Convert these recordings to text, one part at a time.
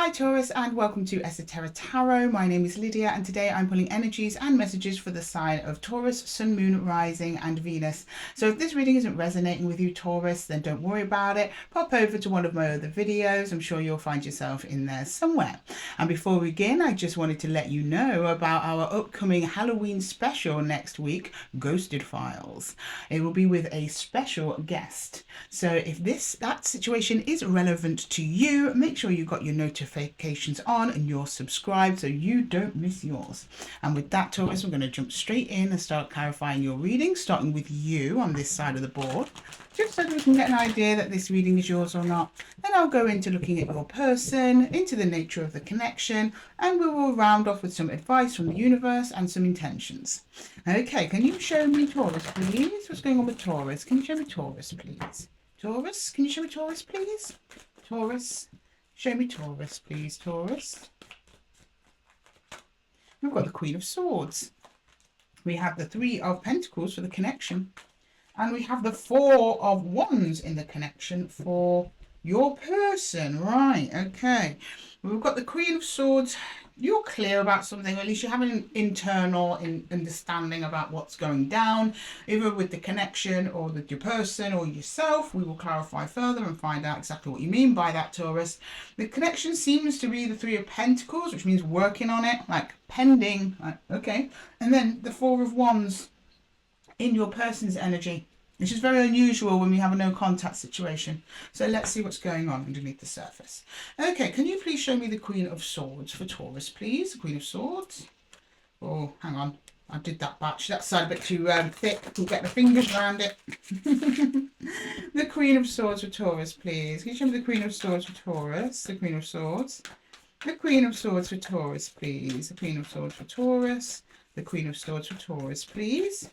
Hi Taurus, and welcome to Esotera Tarot. My name is Lydia, and today I'm pulling energies and messages for the sign of Taurus, Sun, Moon, Rising and Venus. So if this reading isn't resonating with you Taurus, then don't worry about it. Pop over to one of my other videos. I'm sure you'll find yourself in there somewhere. And before we begin, I just wanted to let you know about our upcoming Halloween special next week, Ghosted Files. It will be with a special guest. So if that situation is relevant to you, make sure you got your notifications on and you're subscribed so you don't miss yours. And with that, Taurus, we're going to jump straight in and start clarifying your reading, starting with you on this side of the board, just so that we can get an idea that this reading is yours or not. Then I'll go into looking at your person, into the nature of the connection, and we will round off with some advice from the universe and some intentions. Okay, can you show me Taurus, please? What's going on with Taurus? Can you show me Taurus, please? Taurus, can you show me Taurus, please? Taurus, show me Taurus, please, Taurus. We've got the Queen of Swords. We have the Three of Pentacles for the connection. And we have the Four of Wands in the connection for your person. Right, okay. We've got the Queen of Swords. You're clear about something, or at least you have an internal understanding about what's going down, either with the connection or with your person or yourself. We will clarify further and find out exactly what you mean by that, Taurus. The connection seems to be the Three of Pentacles, which means working on it, like pending, okay. And then the Four of Wands in your person's energy, which is very unusual when we have a no contact situation. So let's see what's going on underneath the surface. Okay, can you please show me the Queen of Swords for Taurus, please? Queen of Swords. Oh, hang on. I did that batch. That side a bit too thick. We'll get the fingers around it. The Queen of Swords for Taurus, please. Can you show me the Queen of Swords for Taurus? The Queen of Swords. The Queen of Swords for Taurus, please. The Queen of Swords for Taurus. The Queen of Swords for Taurus, please.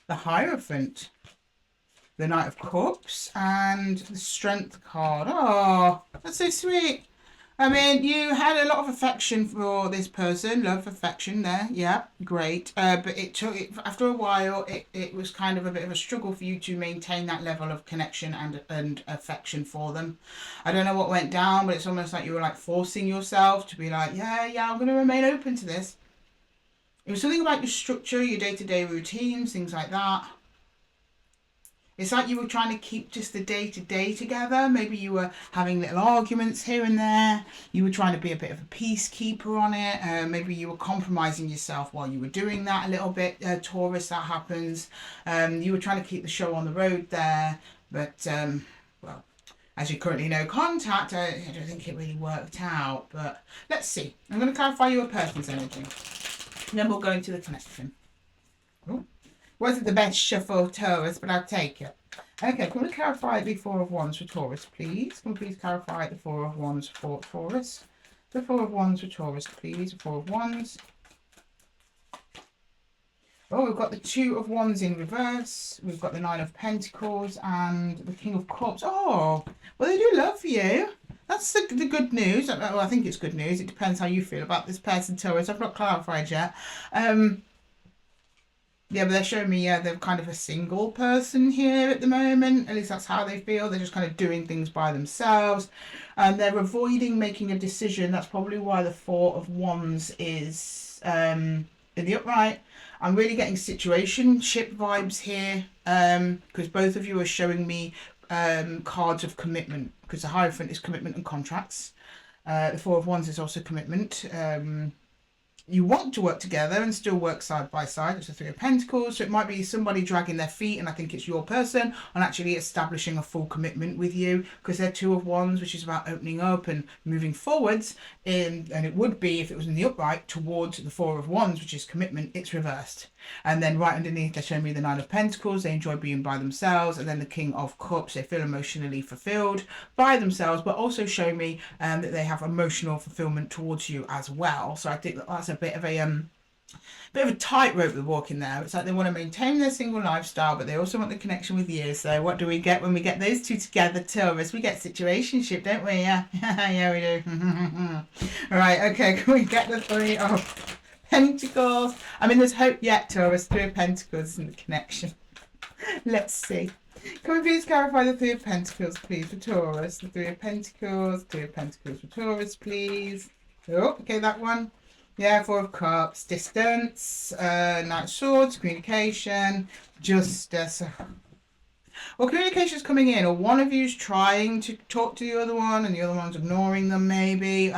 The Hierophant, the Knight of Cups, and the Strength card. Oh, that's so sweet. I mean, you had a lot of affection for this person, love, affection there. Yeah, great. But it took, after a while, it was kind of a bit of a struggle for you to maintain that level of connection and affection for them. I don't know what went down, but it's almost like you were like forcing yourself to be like, yeah, I'm going to remain open to this. It was something about your structure, your day-to-day routines, things like that. It's like you were trying to keep just the day-to-day together. Maybe you were having little arguments here and there. You were trying to be a bit of a peacekeeper on it. Maybe you were compromising yourself while you were doing that a little bit. Taurus, that happens. You were trying to keep the show on the road there. But, well, as you currently know, contact, I don't think it really worked out. But let's see. I'm going to clarify your person's energy. Then we'll go into the connection. Ooh. Wasn't the best shuffle, Taurus, but I'll take it. Okay, can we clarify the Four of Wands for Taurus, please? Can we please clarify the Four of Wands for Taurus? The Four of Wands for Taurus, please. The Four of Wands. Oh, we've got the Two of Wands in reverse. We've got the Nine of Pentacles and the King of Cups. Oh, well, they do love you. That's the good news. Well, I think it's good news. It depends how you feel about this person, Taurus. I've not clarified yet. Yeah, but they're showing me, they're kind of a single person here at the moment. At least that's how they feel. They're just kind of doing things by themselves. And they're avoiding making a decision. That's probably why the Four of Wands is in the upright. I'm really getting situationship vibes here. Because both of you are showing me cards of commitment, because the Hierophant is commitment and contracts. The Four of Wands is also commitment. You want to work together and still work side by side. It's the Three of Pentacles, so it might be somebody dragging their feet, and I think it's your person, on actually establishing a full commitment with you, because they're Two of Wands, which is about opening up and moving forwards. And it would be, if it was in the upright, towards the Four of Wands, which is commitment. It's reversed. And then right underneath, they're showing me the Nine of Pentacles. They enjoy being by themselves. And then the King of Cups. They feel emotionally fulfilled by themselves, but also show me that they have emotional fulfillment towards you as well. So I think that that's a bit of a tightrope they're walking there. It's like they want to maintain their single lifestyle, but they also want the connection with you. So what do we get when we get those two together, Taurus? We get situationship, don't we? Yeah, yeah, we do. All right, okay, can we get the Three of Pentacles? I mean, there's hope yet, Taurus. Three of Pentacles in the connection. Let's see. Can we please clarify the Three of Pentacles, please, for Taurus? The Three of Pentacles, Three of Pentacles for Taurus, please. Oh, okay, that one. Yeah, Four of Cups, distance, Knight of Swords, communication, justice. Well, communication is coming in, or one of you's trying to talk to the other one, and the other one's ignoring them, maybe.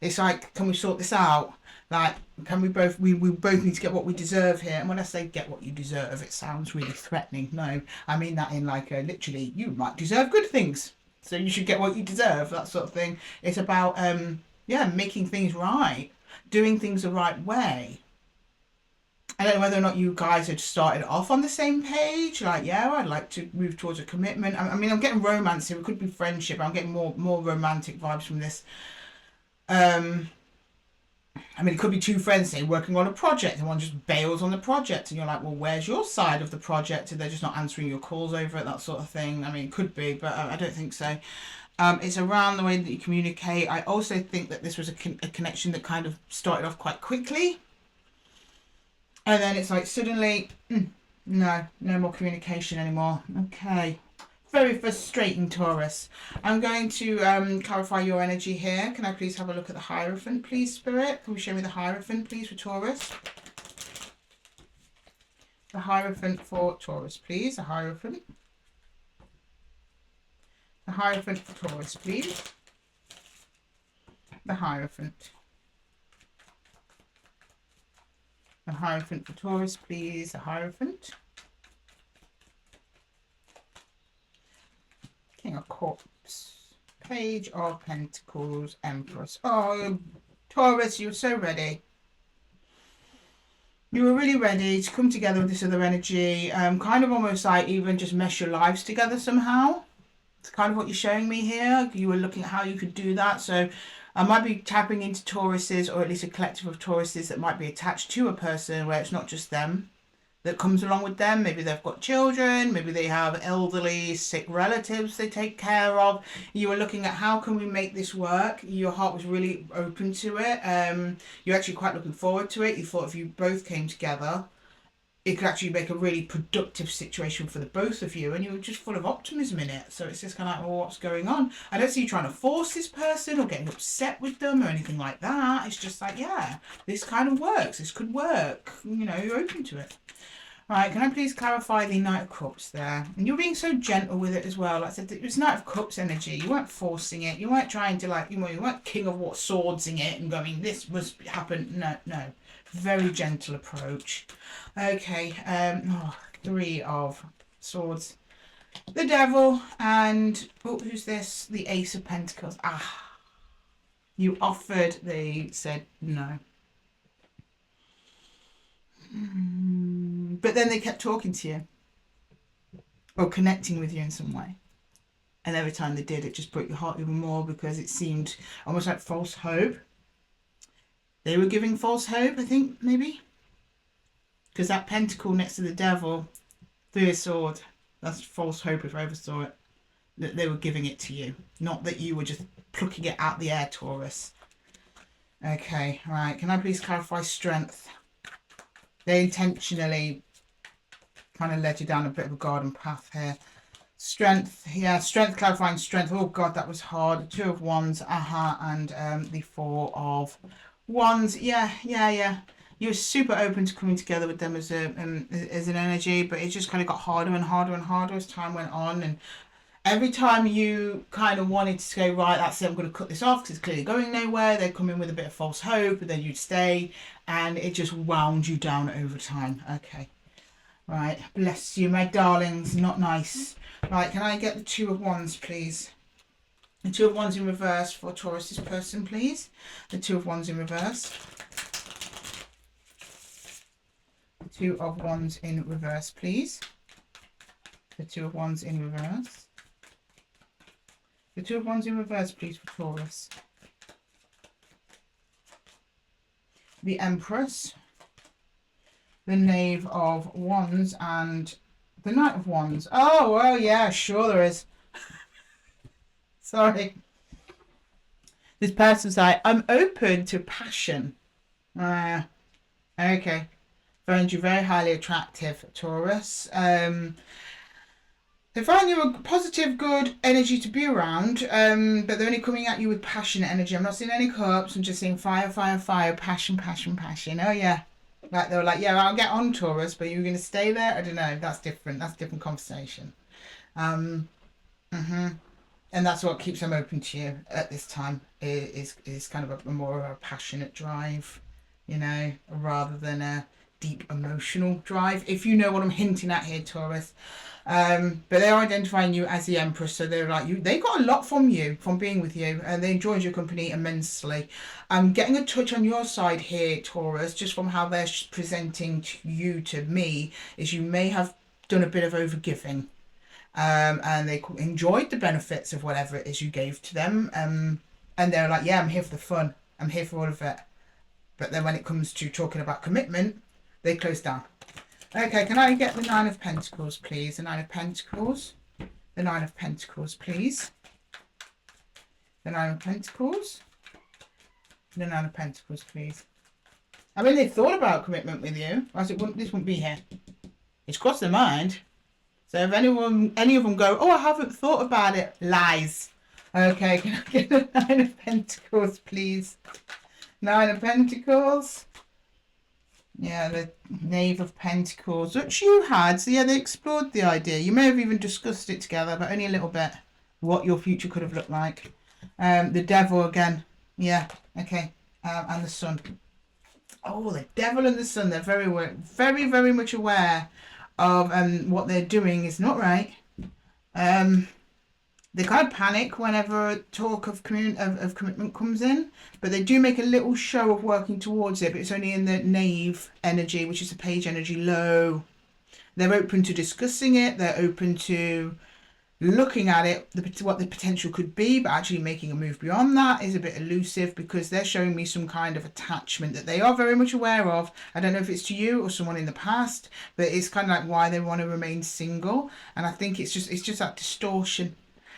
It's like, can we sort this out? Like, can we both, we both need to get what we deserve here. And when I say get what you deserve, it sounds really threatening. No, I mean that in like, literally, you might deserve good things, so you should get what you deserve, that sort of thing. It's about, yeah, making things right, doing things the right way. I don't know whether or not you guys had started off on the same page. Like, yeah, I'd like to move towards a commitment. I mean, I'm getting romance here. It could be friendship. I'm getting more romantic vibes from this. I mean, it could be two friends, say, working on a project, and one just bails on the project, and you're like, well, where's your side of the project? And they're just not answering your calls over it, that sort of thing. I mean, it could be, but I don't think so. It's around the way that you communicate. I also think that this was a connection that kind of started off quite quickly. And then it's like suddenly, no more communication anymore. Okay. Very frustrating, Taurus. I'm going to clarify your energy here. Can I please have a look at the Hierophant, please, Spirit? Can we show me the Hierophant, please, for Taurus? The Hierophant for Taurus, please. The Hierophant. The Hierophant for Taurus, please. The Hierophant. The Hierophant for Taurus, please. The Hierophant. King of Cups. Page of Pentacles. Empress. Oh, Taurus, you were so ready. You were really ready to come together with this other energy. Kind of almost like even just mesh your lives together somehow. It's kind of what you're showing me here. You were looking at how you could do that. So I might be tapping into Tauruses, or at least a collective of Tauruses that might be attached to a person where it's not just them that comes along with them. Maybe they've got children, maybe they have elderly, sick relatives they take care of. You were looking at how can we make this work. Your heart was really open to it. You're actually quite looking forward to it. You thought if you both came together, it could actually make a really productive situation for the both of you, and you were just full of optimism in it. So it's just kind of like, well, what's going on? I don't see you trying to force this person or getting upset with them or anything like that. It's just like, yeah, this kind of works. This could work. You know, you're open to it. Right, can I please clarify the Knight of Cups there? And you're being so gentle with it as well. Like I said, it was Knight of Cups energy. You weren't forcing it. You weren't trying to, like, you weren't King of what swordsing it and going, this must happen. No. Very gentle approach. Okay, Three of Swords. The Devil and, oh, who's this? The Ace of Pentacles. You offered, they said no. But then they kept talking to you or connecting with you in some way. And every time they did, it just broke your heart even more because it seemed almost like false hope. They were giving false hope, I think, maybe. Because that pentacle next to the devil, Three of Swords, that's false hope if I ever saw it. That they were giving it to you. Not that you were just plucking it out the air, Taurus. Okay, right. Can I please clarify strength? They intentionally kind of led you down a bit of a garden path here. Strength, yeah, strength, clarifying strength. Oh God, that was hard. Two of Wands, and the Four of Wands. Yeah. You were super open to coming together with them as an energy, but it just kind of got harder and harder and harder as time went on. And every time you kind of wanted to go, right, that's it, I'm going to cut this off because it's clearly going nowhere, they'd come in with a bit of false hope, and then you'd stay, and it just wound you down over time. Okay. Right, bless you, my darlings, not nice. Right, can I get the Two of Wands, please? The Two of Wands in reverse for Taurus's person, please. The Two of Wands in reverse. The Two of Wands in reverse, please. The Two of Wands in reverse. The Two of Wands in reverse, please, for Taurus. The Empress. The Knave of Wands and the Knight of Wands. Oh, well, yeah, sure there is. Sorry. This person's like, I'm open to passion. Okay. Found you very highly attractive, Taurus. They find you a positive, good energy to be around, but they're only coming at you with passionate energy. I'm not seeing any cups. I'm just seeing fire, fire, fire, passion, passion, passion. Oh, yeah. Like, they were like, yeah, I'll get on, Taurus, but you're going to stay there? I don't know. That's different. That's a different conversation. And that's what keeps them open to you at this time, is kind of a more of a passionate drive, you know, rather than a deep emotional drive, if you know what I'm hinting at here, Taurus. But they're identifying you as the Empress, so they're like, they got a lot from you, from being with you, and they enjoyed your company immensely. I'm getting a touch on your side here, Taurus, just from how they're presenting you to me, is you may have done a bit of overgiving, and they enjoyed the benefits of whatever it is you gave to them, and they're like, yeah, I'm here for the fun, I'm here for all of it. But then when it comes to talking about commitment, they close down. Okay, can I get the Nine of Pentacles, please? The Nine of Pentacles. The Nine of Pentacles, please. The Nine of Pentacles. The Nine of Pentacles, please. I mean, they thought about commitment with you, else this wouldn't be here. It's crossed their mind. So if any of them go, oh, I haven't thought about it, lies. Okay, can I get the Nine of Pentacles, please? Nine of Pentacles. Yeah, the Knave of Pentacles, which you had. So yeah, they explored the idea. You may have even discussed it together, but only a little bit. What your future could have looked like. The Devil again. Yeah, okay. And the Sun. Oh, the Devil and the Sun. They're very, very, very much aware of what they're doing is not right. They kind of panic whenever talk of commitment comes in, but they do make a little show of working towards it, but it's only in the Knave energy, which is the Page energy low. They're open to discussing it. They're open to looking at it, what the potential could be, but actually making a move beyond that is a bit elusive because they're showing me some kind of attachment that they are very much aware of. I don't know if it's to you or someone in the past, but it's kind of like why they want to remain single. And I think it's just that distortion.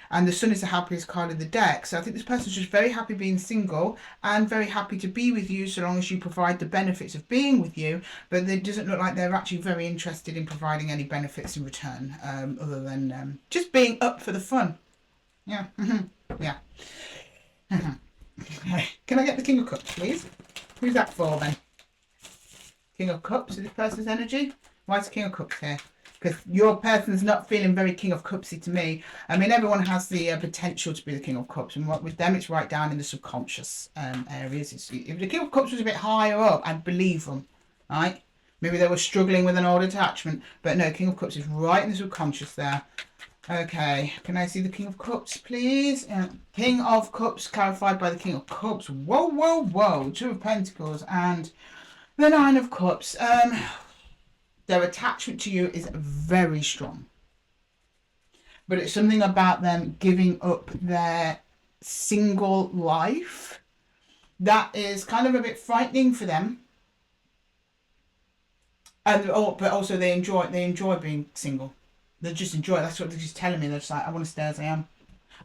And the Sun is the happiest card in the deck. So I think this person's just very happy being single and very happy to be with you so long as you provide the benefits of being with you. But it doesn't look like they're actually very interested in providing any benefits in return, other than just being up for the fun. Yeah. Yeah. Can I get the King of Cups, please? Who's that for then? King of Cups is this person's energy? Why is the King of Cups here? Because your person's not feeling very King of Cupsy to me. I mean, everyone has the potential to be the King of Cups, and with them, it's right down in the subconscious areas. If the King of Cups was a bit higher up, I'd believe them, right? Maybe they were struggling with an old attachment, but no, King of Cups is right in the subconscious there. Okay, can I see the King of Cups, please? King of Cups clarified by the King of Cups. Whoa, whoa, whoa! Two of Pentacles and the Nine of Cups. Their attachment to you is very strong. But it's something about them giving up their single life that is kind of a bit frightening for them. And but also they enjoy being single. They just enjoy it. That's what they're just telling me. They're just like, I want to stay as I am.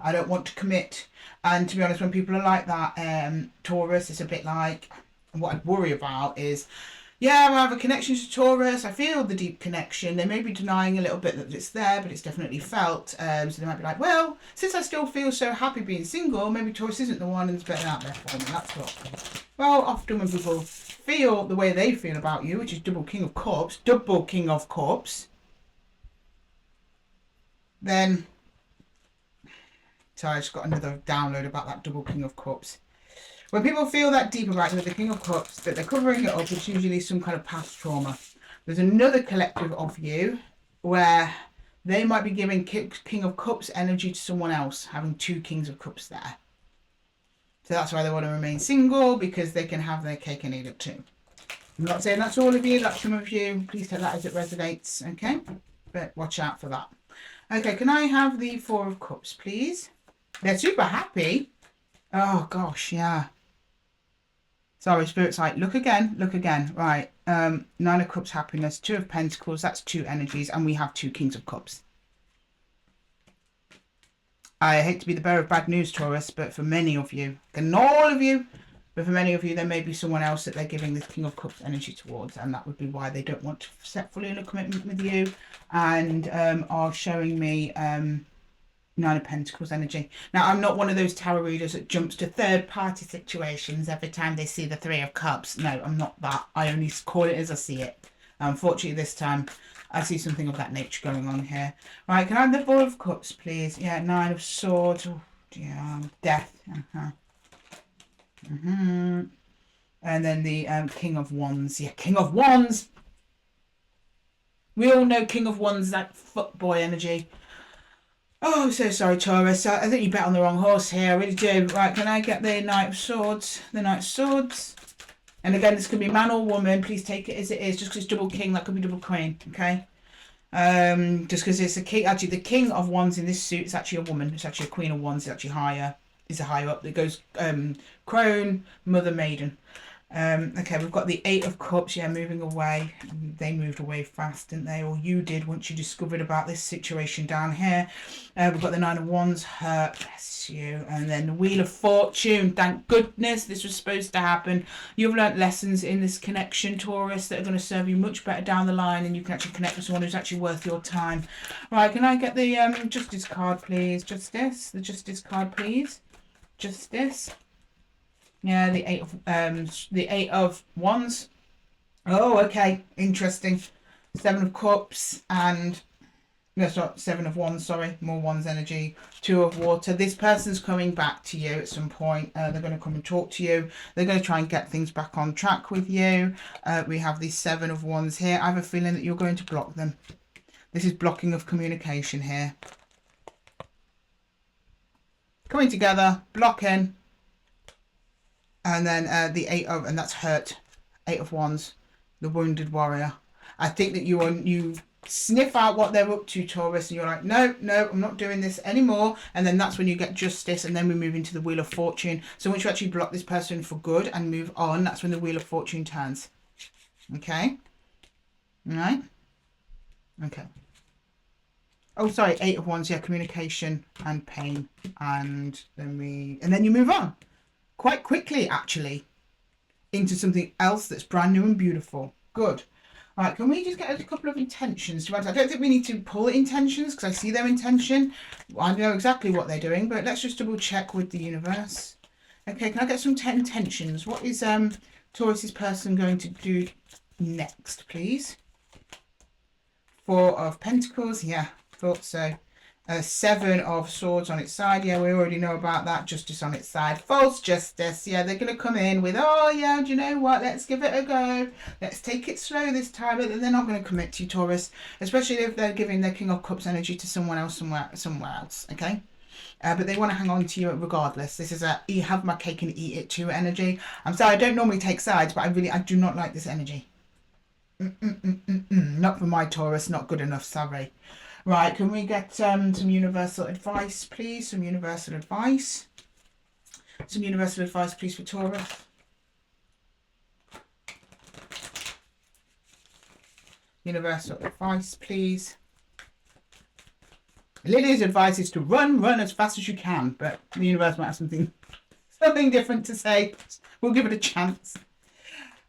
I don't want to commit. And to be honest, when people are like that, Taurus, it's a bit like, what I'd worry about is, yeah, I have a connection to Taurus. I feel the deep connection. They may be denying a little bit that it's there, but it's definitely felt. So they might be like, well, since I still feel so happy being single, maybe Taurus isn't the one and it's better out there for me. That's what. Well, often when people feel the way they feel about you, which is double King of Cups, then... Sorry, I just got another download about that double King of Cups. When people feel that deep about the King of Cups, that they're covering it up, it's usually some kind of past trauma. There's another collective of you where they might be giving King of Cups energy to someone else, having two Kings of Cups there. So that's why they want to remain single, because they can have their cake and eat it too. I'm not saying that's all of you, that's some of you. Please take that as it resonates, okay? But watch out for that. Okay, can I have the Four of Cups, please? They're super happy. Oh, gosh, yeah. Sorry, Spirit's like, look again. Right. Nine of Cups, happiness. Two of Pentacles, that's two energies. And we have two Kings of Cups. I hate to be the bearer of bad news, Taurus, but for many of you, and all of you, But for many of you, there may be someone else that they're giving this King of Cups energy towards, and that would be why they don't want to set fully in a commitment with you, and are showing me Nine of Pentacles energy. Now, I'm not one of those tarot readers that jumps to third-party situations every time they see the Three of Cups. No, I'm not that. I only call it as I see it. Unfortunately, this time, I see something of that nature going on here. Right, can I have the Four of Cups, please? Yeah, Nine of Swords. Oh, yeah, Death. And then the King of Wands. Yeah, King of Wands. We all know King of Wands, that fuckboy energy. Oh, so sorry, Taurus. I think you bet on the wrong horse here. I really do. Right, can I get the Knight of Swords? The Knight of Swords. And again, this could be man or woman. Please take it as it is. Just because it's double king, that could be double queen. Okay. Just because it's a king. Actually, the King of Wands in this suit is actually a woman. It's actually a Queen of Wands. It's actually higher. Is a higher up. It goes crone, mother, maiden. Okay, we've got the Eight of Cups, yeah, moving away. They moved away fast, didn't they? Or you did once you discovered about this situation down here. We've got the Nine of Wands, hurt, bless you. And then the Wheel of Fortune, thank goodness this was supposed to happen. You've learnt lessons in this connection, Taurus, that are going to serve you much better down the line, and you can actually connect with someone who's actually worth your time. Right, can I get the Justice card, please? Justice, the Justice card, please. Justice. Yeah, the Eight of Wands. Oh, okay, interesting. Seven of Cups and no, sorry, Seven of Wands. Sorry, more Wands energy. Two of Water. This person's coming back to you at some point. They're going to come and talk to you. They're going to try and get things back on track with you. We have the Seven of Wands here. I have a feeling that you're going to block them. This is blocking of communication here. Coming together, blocking. And then the and that's hurt. Eight of Wands, the Wounded Warrior. I think that you sniff out what they're up to, Taurus, and you're like, no, I'm not doing this anymore. And then that's when you get Justice, and then we move into the Wheel of Fortune. So once you actually block this person for good and move on, that's when the Wheel of Fortune turns. Okay? All right? Okay. Oh, sorry, Eight of Wands, yeah, communication and pain. And then you move on. Quite quickly, actually, into something else that's brand new and beautiful. Good. All right, can we just get a couple of intentions? I don't think we need to pull intentions because I see their intention. I know exactly what they're doing, but let's just double check with the universe. Okay, can I get some intentions? What is Taurus's person going to do next, please? Four of Pentacles. Yeah, thought so. Seven of Swords on its side. Yeah, we already know about that. Justice on its side. False Justice. Yeah, they're going to come in with, oh, yeah, do you know what? Let's give it a go. Let's take it slow this time. But they're not going to commit to you, Taurus. Especially if they're giving their King of Cups energy to someone else somewhere else. Okay? But they want to hang on to you regardless. This is a you have my cake and eat it too energy. I'm sorry, I don't normally take sides, but I do not like this energy. Not for my Taurus. Not good enough. Sorry. Right, can we get some universal advice, please? Some universal advice. Some universal advice, please, for Taurus. Universal advice, please. Lydia's advice is to run as fast as you can, but the universe might have something different to say. We'll give it a chance.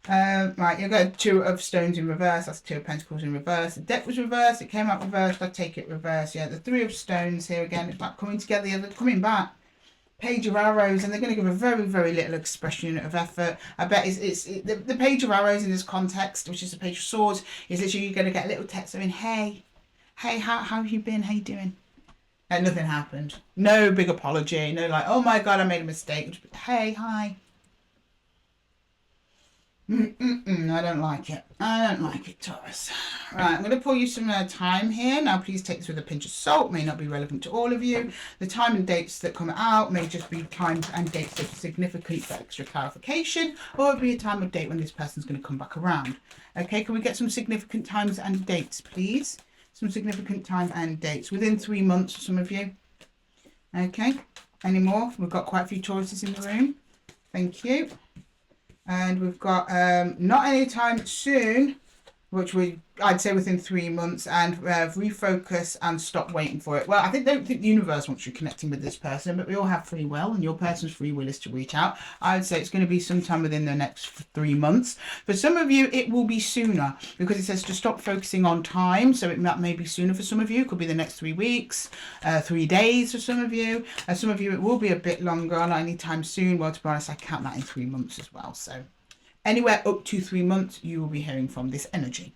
Right, you've got Two of Stones in reverse. That's Two of Pentacles in reverse. The deck was reversed. It came out reversed. I take it reverse. Yeah, the Three of Stones here again. It's like coming together. They're coming back. Page of Arrows, and they're going to give a very, very little expression of effort. I bet the Page of Arrows in this context, which is the Page of Swords, is literally you're going to get a little text saying, hey, how have you been? How you doing? And nothing happened. No big apology. No like, oh my God, I made a mistake. Hey, hi. I don't like it. I don't like it, Taurus. Right, I'm going to pull you some time here. Now, please take this with a pinch of salt. May not be relevant to all of you. The time and dates that come out may just be times and dates that are significant for extra clarification, or it'll be a time of date when this person's going to come back around. Okay, can we get some significant times and dates, please? Some significant time and dates. Within 3 months for some of you. Okay, any more? We've got quite a few Tauruses in the room. Thank you. And we've got not anytime soon. which I'd say within 3 months, and refocus and stop waiting for it. Well, I don't think the universe wants you connecting with this person, but we all have free will, and your person's free will is to reach out. I would say it's going to be sometime within the next 3 months. For some of you, it will be sooner, because it says to stop focusing on time, so it may be sooner for some of you. It could be the next 3 weeks, 3 days for some of you. Some of you, it will be a bit longer, not anytime soon. Well, to be honest, I count that in 3 months as well, so anywhere up to 3 months, you will be hearing from this energy.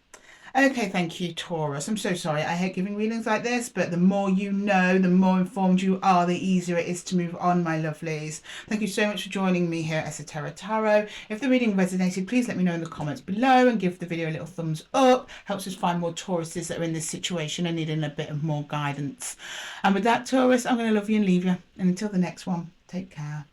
Okay, thank you, Taurus. I'm so sorry. I hate giving readings like this, but the more you know, the more informed you are, the easier it is to move on, my lovelies. Thank you so much for joining me here at Esotera Tarot. If the reading resonated, please let me know in the comments below and give the video a little thumbs up. Helps us find more Tauruses that are in this situation and needing a bit of more guidance. And with that, Taurus, I'm going to love you and leave you. And until the next one, take care.